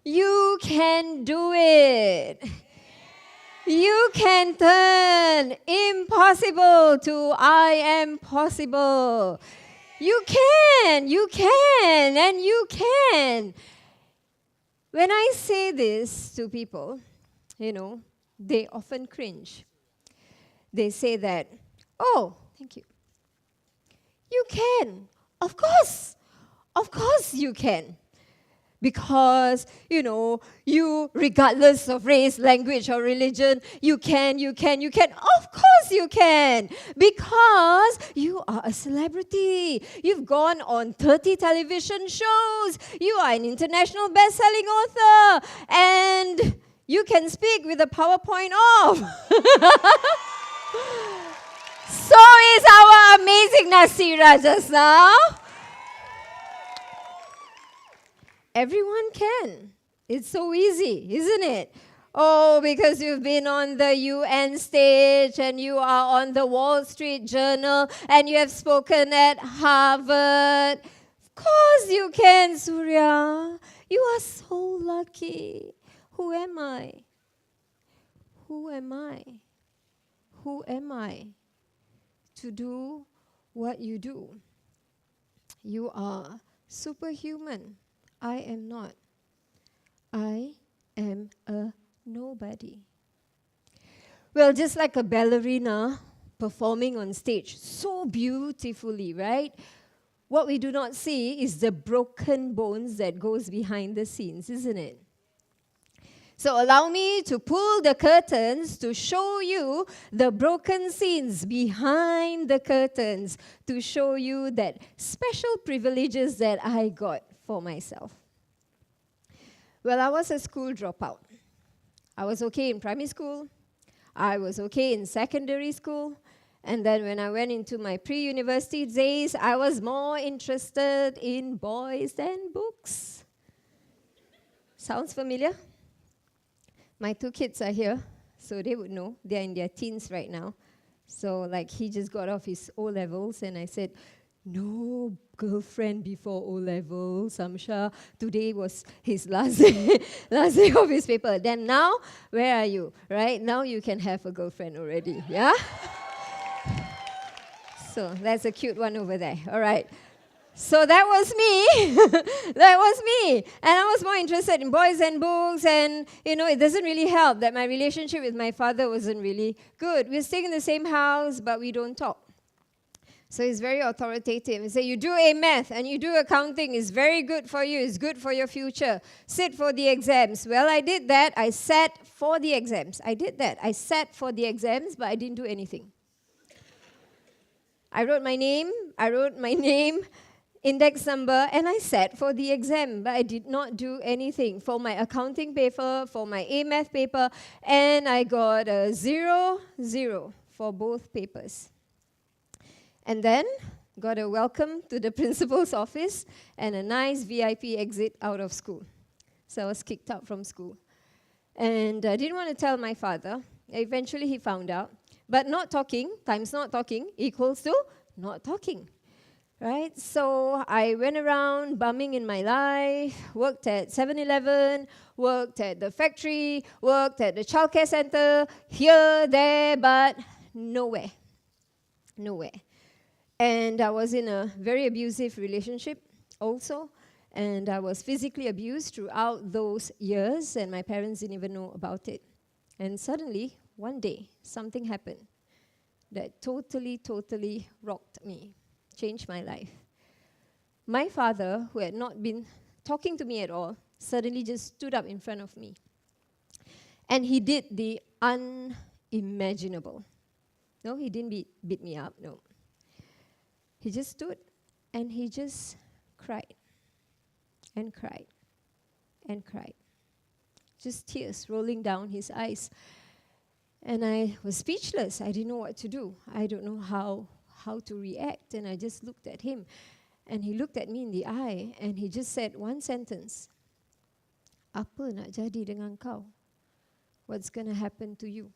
You can do it. You can turn impossible to I am possible. You can, and you can. When I say this to people, they often cringe. They say that, oh, thank you. You can. Of course you can. Because, you, regardless of race, language, or religion, you can. Of course you can. Because you are a celebrity. You've gone on 30 television shows. You are an international best-selling author. And you can speak with a PowerPoint off. So is our amazing Nasira just now. Everyone can. It's so easy, isn't it? Oh, because you've been on the UN stage and you are on the Wall Street Journal and you have spoken at Harvard. Of course you can, Suria. You are so lucky. Who am I? Who am I? Who am I to do what you do? You are superhuman. I am not. I am a nobody. Well, just like a ballerina performing on stage so beautifully, right? What we do not see is the broken bones that goes behind the scenes, isn't it? So allow me to pull the curtains to show you the broken scenes behind the curtains, to show you that special privileges that I got for myself. Well, I was a school dropout. I was okay in primary school. I was okay in secondary school. And then when I went into my pre-university days, I was more interested in boys than books. Sounds familiar? My 2 kids are here, so they would know. They're in their teens right now. So, he just got off his O-levels, and I said, no girlfriend before O-levels, Samsha. Today was his last day of his paper. Then now, where are you? Right? Now you can have a girlfriend already, yeah? So, that's a cute one over there. All right. So that was me. That was me. And I was more interested in boys and books. And, it doesn't really help that my relationship with my father wasn't really good. We're staying in the same house, but we don't talk. So he's very authoritative. He said, you do A math and you do accounting. It's very good for you. It's good for your future. Sit for the exams. Well, I did that. I sat for the exams. I did that. I sat for the exams, but I didn't do anything. I wrote my name, index number, and I sat for the exam, but I did not do anything for my accounting paper, for my A math paper, and I got a 0 for both papers. And then got a welcome to the principal's office and a nice VIP exit out of school. So I was kicked out from school. And I didn't want to tell my father. Eventually he found out. But not talking times not talking equals to not talking. Right? So I went around bumming in my life, worked at 7-Eleven, worked at the factory, worked at the childcare center, here, there, but nowhere. Nowhere. And I was in a very abusive relationship also, and I was physically abused throughout those years, and my parents didn't even know about it. And suddenly, one day, something happened that totally rocked me, changed my life. My father, who had not been talking to me at all, suddenly just stood up in front of me. And he did the unimaginable. No, he didn't beat me up, no. He just stood and he just cried and cried and cried. Just tears rolling down his eyes. And I was speechless. I didn't know what to do. I don't know how to react. And I just looked at him. And he looked at me in the eye and he just said one sentence. Apa nak jadi dengan kau? What's going to happen to you?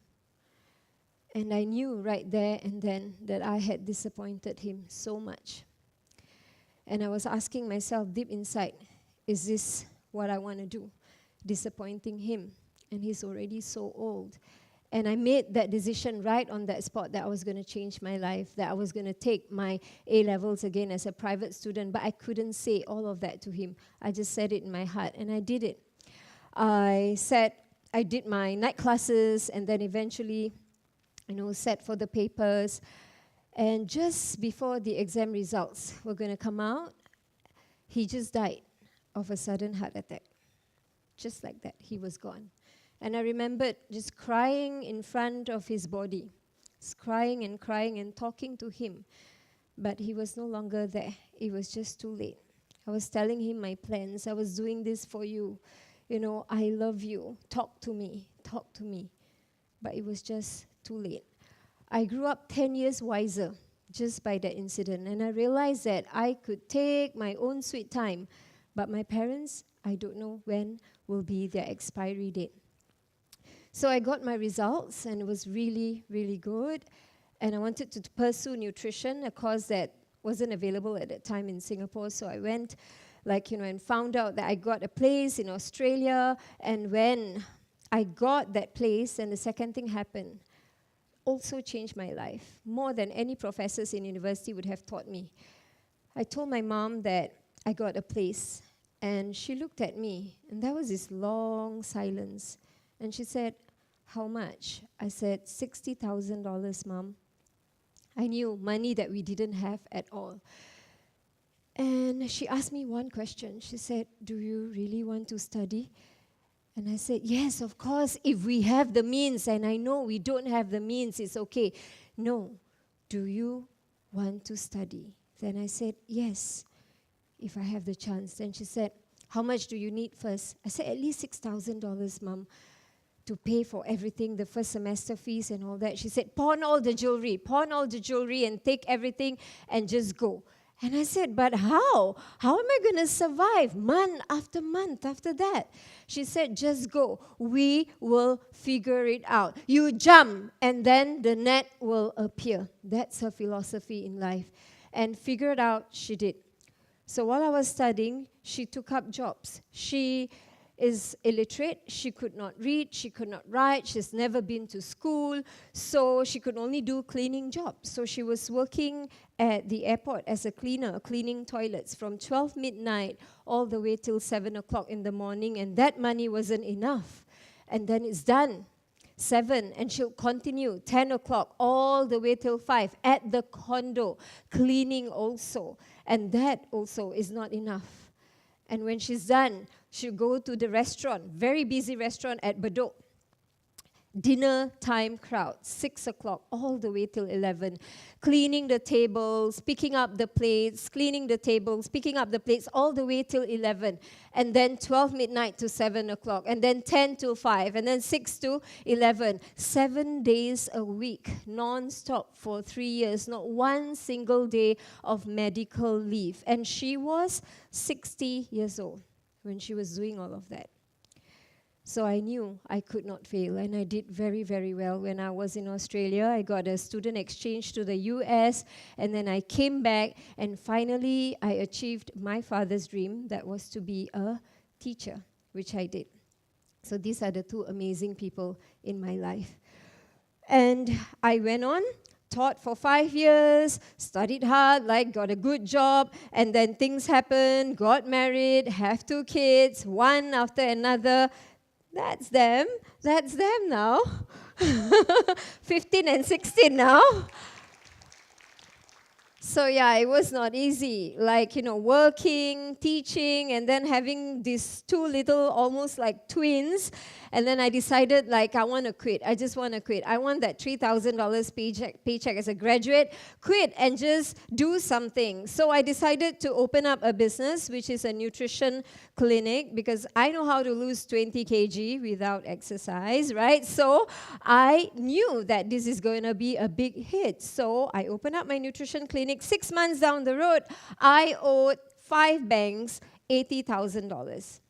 And I knew right there and then that I had disappointed him so much. And I was asking myself deep inside, is this what I want to do? disappointing him. And he's already so old. And I made that decision right on that spot that I was going to change my life, that I was going to take my A-levels again as a private student. But I couldn't say all of that to him. I just said it in my heart, and I did it. I did my night classes, and then eventually, sat for the papers. And just before the exam results were going to come out, he just died of a sudden heart attack. Just like that, he was gone. And I remembered just crying in front of his body, just crying and talking to him. But he was no longer there. It was just too late. I was telling him my plans. I was doing this for you. I love you. Talk to me. Talk to me. But it was just too late. I grew up 10 years wiser just by that incident. And I realized that I could take my own sweet time. But my parents, I don't know when will be their expiry date. So I got my results, and it was really, really good. And I wanted to pursue nutrition, a course that wasn't available at that time in Singapore. So I went, and found out that I got a place in Australia. And when I got that place, and the second thing happened, also changed my life, more than any professors in university would have taught me. I told my mom that I got a place, and she looked at me, and there was this long silence. And she said, "How much?" I said, $60,000, Mom. I knew money that we didn't have at all. And she asked me one question. She said, "Do you really want to study?" And I said, "Yes, of course, if we have the means." And I know we don't have the means, it's okay. "No, do you want to study?" Then I said, "Yes, if I have the chance." Then she said, "How much do you need first?" I said, "At least $6,000, Mom, to pay for everything, the first semester fees and all that." She said, pawn all the jewelry and take everything and just go." And I said, "But how? How am I going to survive month after that?" She said, "Just go. We will figure it out. You jump, and then the net will appear." That's her philosophy in life. And figure it out, she did. So while I was studying, she took up jobs. She is illiterate. She could not read. She could not write. She's never been to school. So she could only do cleaning jobs. So she was working at the airport as a cleaner, cleaning toilets from 12 midnight all the way till 7 o'clock in the morning. And that money wasn't enough. And then it's done. 7, and she'll continue 10 o'clock all the way till 5 at the condo, cleaning also. And that also is not enough. And when she's done, she'll go to the restaurant, very busy restaurant at Bedok. Dinner time crowd, 6 o'clock all the way till 11. Cleaning the tables, picking up the plates, cleaning the tables, picking up the plates all the way till 11. And then 12 midnight to 7 o'clock. And then 10 to 5. And then 6 to 11. 7 days a week, non-stop for 3 years. Not one single day of medical leave. And she was 60 years old when she was doing all of that. So I knew I could not fail, and I did very, very well. When I was in Australia, I got a student exchange to the US, and then I came back, and finally I achieved my father's dream, that was to be a teacher, which I did. So these are the two amazing people in my life. And I went on, taught for 5 years, studied hard, got a good job, and then things happened, got married, have 2 kids, one after another. That's them now. 15 and 16 now. So yeah, it was not easy. Working, teaching, and then having these 2 little, almost like twins. And then I decided, I want to quit. I just want to quit. I want that $3,000 paycheck as a graduate. Quit and just do something. So I decided to open up a business, which is a nutrition clinic, because I know how to lose 20 kg without exercise, right? So I knew that this is going to be a big hit. So I opened up my nutrition clinic. 6 months down the road, I owed 5 banks $80,000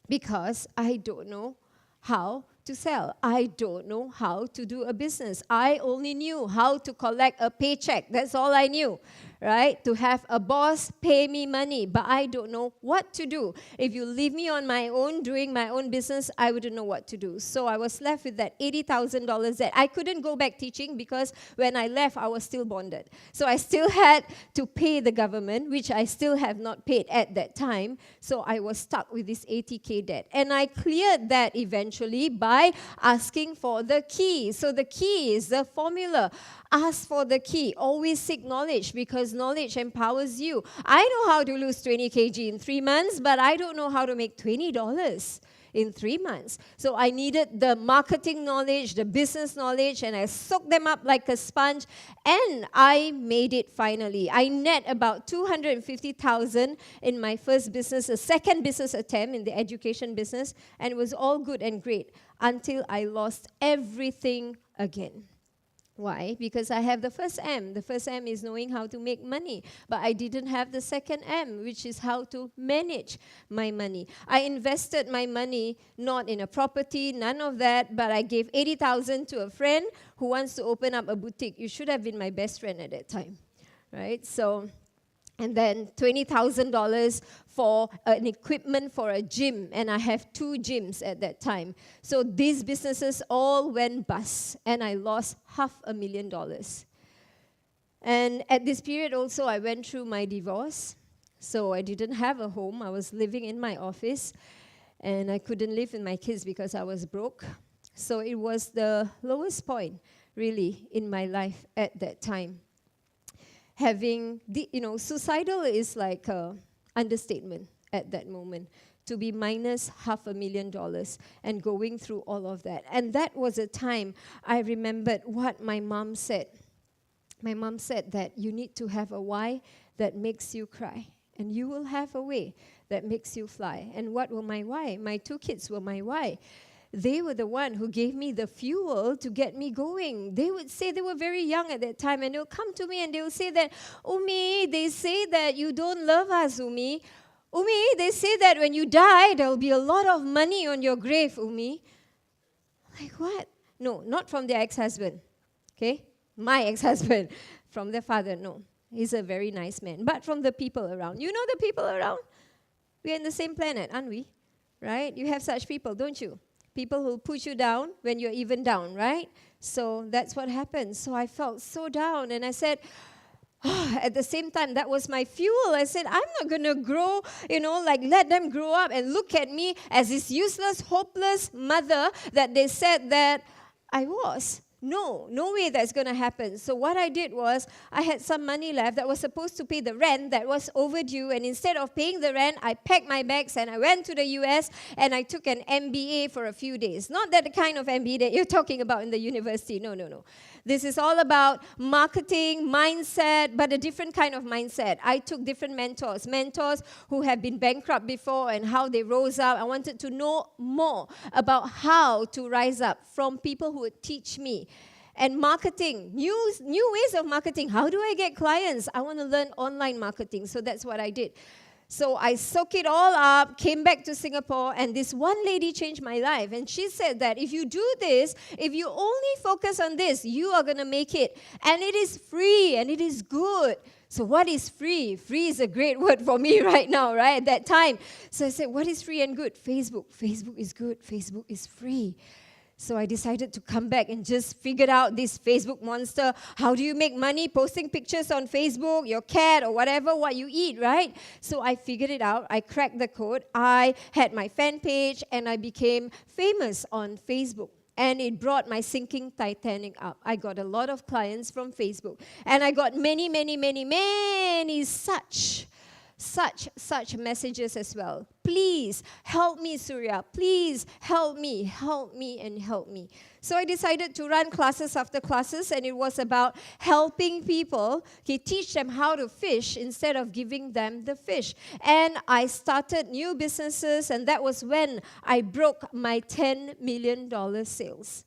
because I don't know how to sell. I don't know how to do a business. I only knew how to collect a paycheck. That's all I knew, right? To have a boss pay me money, but I don't know what to do. If you leave me on my own, doing my own business, I wouldn't know what to do. So I was left with that $80,000 that I couldn't go back teaching because when I left, I was still bonded. So I still had to pay the government, which I still have not paid at that time. So I was stuck with this 80K debt. And I cleared that eventually by asking for the key. So the key is the formula. Ask for the key. Always seek knowledge because knowledge empowers you. I know how to lose 20 kg in 3 months, but I don't know how to make $20 in 3 months. So I needed the marketing knowledge, the business knowledge, and I soaked them up like a sponge, and I made it finally. I net about $250,000 in my first business, a second business attempt in the education business, and it was all good and great until I lost everything again. Why? Because I have the first M. The first M is knowing how to make money. But I didn't have the second M, which is how to manage my money. I invested my money not in a property, none of that, but I gave $80,000 to a friend who wants to open up a boutique. You should have been my best friend at that time, right? So, and then $20,000 for an equipment for a gym, and I have 2 gyms at that time. So these businesses all went bust, and I lost $500,000. And at this period also, I went through my divorce. So I didn't have a home. I was living in my office, and I couldn't live with my kids because I was broke. So it was the lowest point, really, in my life at that time. Having, suicidal is like an understatement at that moment. To be minus $500,000 and going through all of that. And that was a time I remembered what my mom said. My mom said that you need to have a why that makes you cry. And you will have a way that makes you fly. And what were my why? My 2 kids were my why. They were the one who gave me the fuel to get me going. They would say, they were very young at that time, and they'll come to me and they'll say that, Umi, they say that you don't love us, Umi. Umi, they say that when you die, there'll be a lot of money on your grave, Umi. Like what? No, not from their ex-husband. Okay? My ex-husband. From their father, no. He's a very nice man. But from the people around. You know the people around? We're in the same planet, aren't we? Right? You have such people, don't you? People who push you down when you're even down, right? So that's what happens. So I felt so down, and I said, at the same time, that was my fuel. I said, I'm not going to grow, let them grow up and look at me as this useless, hopeless mother that they said that I was. No way that's going to happen. So what I did was, I had some money left that was supposed to pay the rent that was overdue, and instead of paying the rent, I packed my bags and I went to the US and I took an MBA for a few days. Not that the kind of MBA that you're talking about in the university. No. This is all about marketing, mindset, but a different kind of mindset. I took different mentors who have been bankrupt before and how they rose up. I wanted to know more about how to rise up from people who would teach me. And marketing, new ways of marketing. How do I get clients? I want to learn online marketing, so that's what I did. So I soaked it all up, came back to Singapore, and this one lady changed my life. And she said that if you do this, if you only focus on this, you are going to make it. And it is free, and it is good. So what is free? Free is a great word for me right now, right? At that time. So I said, what is free and good? Facebook. Facebook is good. Facebook is free. So I decided to come back and just figure out this Facebook monster. How do you make money? Posting pictures on Facebook, your cat or whatever, what you eat, right? So I figured it out. I cracked the code. I had my fan page and I became famous on Facebook. And it brought my sinking Titanic up. I got a lot of clients from Facebook. And I got many such messages as well. Please help me, Suria. Please help me, and help me. So I decided to run classes after classes, and it was about helping people, teach them how to fish instead of giving them the fish. And I started new businesses, and that was when I broke my $10 million sales.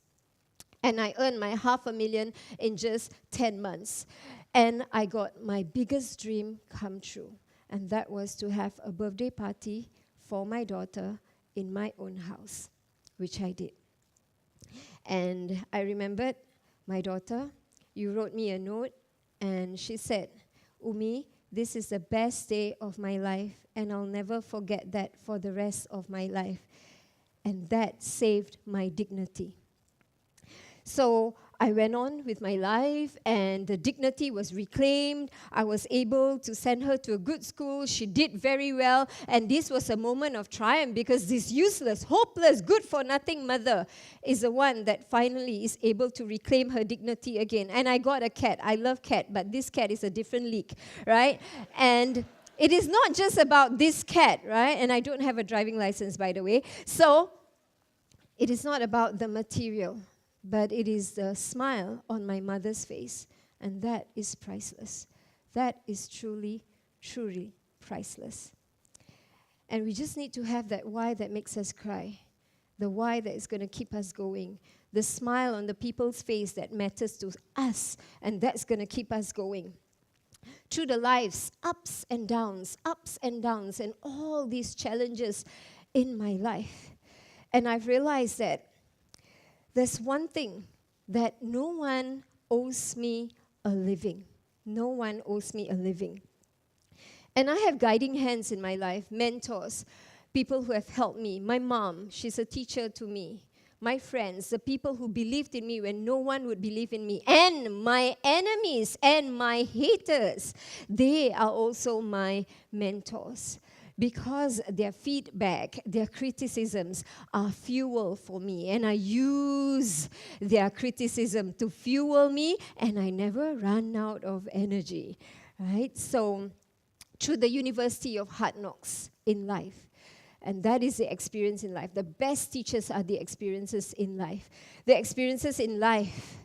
And I earned my $500,000 in just 10 months. And I got my biggest dream come true. And that was to have a birthday party for my daughter in my own house, which I did. And I remembered, my daughter, you wrote me a note, and she said, Umi, this is the best day of my life, and I'll never forget that for the rest of my life. And that saved my dignity. So I went on with my life, and the dignity was reclaimed. I was able to send her to a good school. She did very well, and this was a moment of triumph because this useless, hopeless, good-for-nothing mother is the one that finally is able to reclaim her dignity again. And I got a cat. I love cat, but this cat is a different league, right? And it is not just about this cat, right? And I don't have a driving license, by the way. So it is not about the material, but it is the smile on my mother's face, and that is priceless. That is truly, truly priceless. And we just need to have that why that makes us cry, the why that is going to keep us going, the smile on the people's face that matters to us, and that's going to keep us going. Through the lives, ups and downs, and all these challenges in my life. And I've realized that there's one thing, that no one owes me a living. No one owes me a living. And I have guiding hands in my life, mentors, people who have helped me. My mom, she's a teacher to me. My friends, the people who believed in me when no one would believe in me. And my enemies and my haters, they are also my mentors. Because their feedback, their criticisms are fuel for me. And I use their criticism to fuel me, and I never run out of energy, right? So, through the University of Hard Knocks in life, and that is the experience in life. The best teachers are the experiences in life. The experiences in life,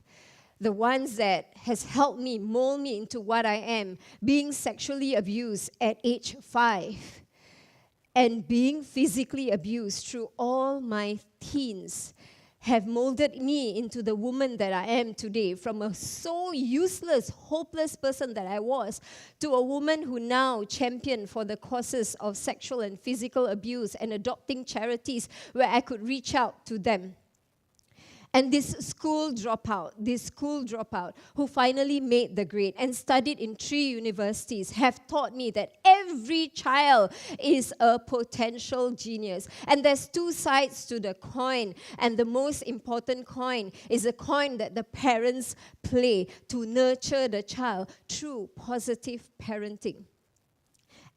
the ones that has helped me, mold me into what I am, being sexually abused at age 5, and being physically abused through all my teens, have molded me into the woman that I am today, from a so useless, hopeless person that I was, to a woman who now champion for the causes of sexual and physical abuse and adopting charities where I could reach out to them. And this school dropout, who finally made the grade and studied in 3 universities, have taught me that every child is a potential genius. And there's 2 sides to the coin. And the most important coin is a coin that the parents play to nurture the child through positive parenting.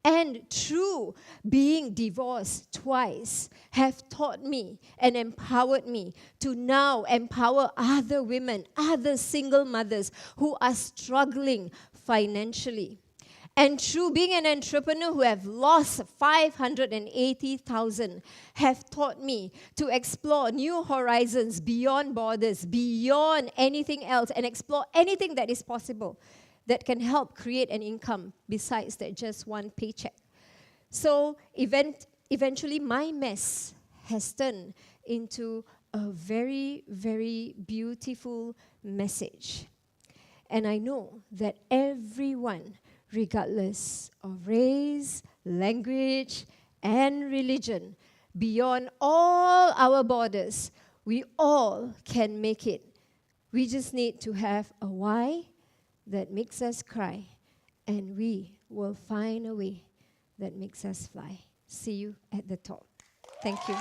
And through being divorced twice, have taught me and empowered me to now empower other women, other single mothers who are struggling financially. And through being an entrepreneur who have lost 580,000, have taught me to explore new horizons beyond borders, beyond anything else, and explore anything that is possible that can help create an income besides that just one paycheck. So eventually my mess has turned into a very, very beautiful message. And I know that everyone, regardless of race, language, and religion, beyond all our borders, we all can make it. We just need to have a why that makes us cry, and we will find a way that makes us fly. See you at the top. Thank you.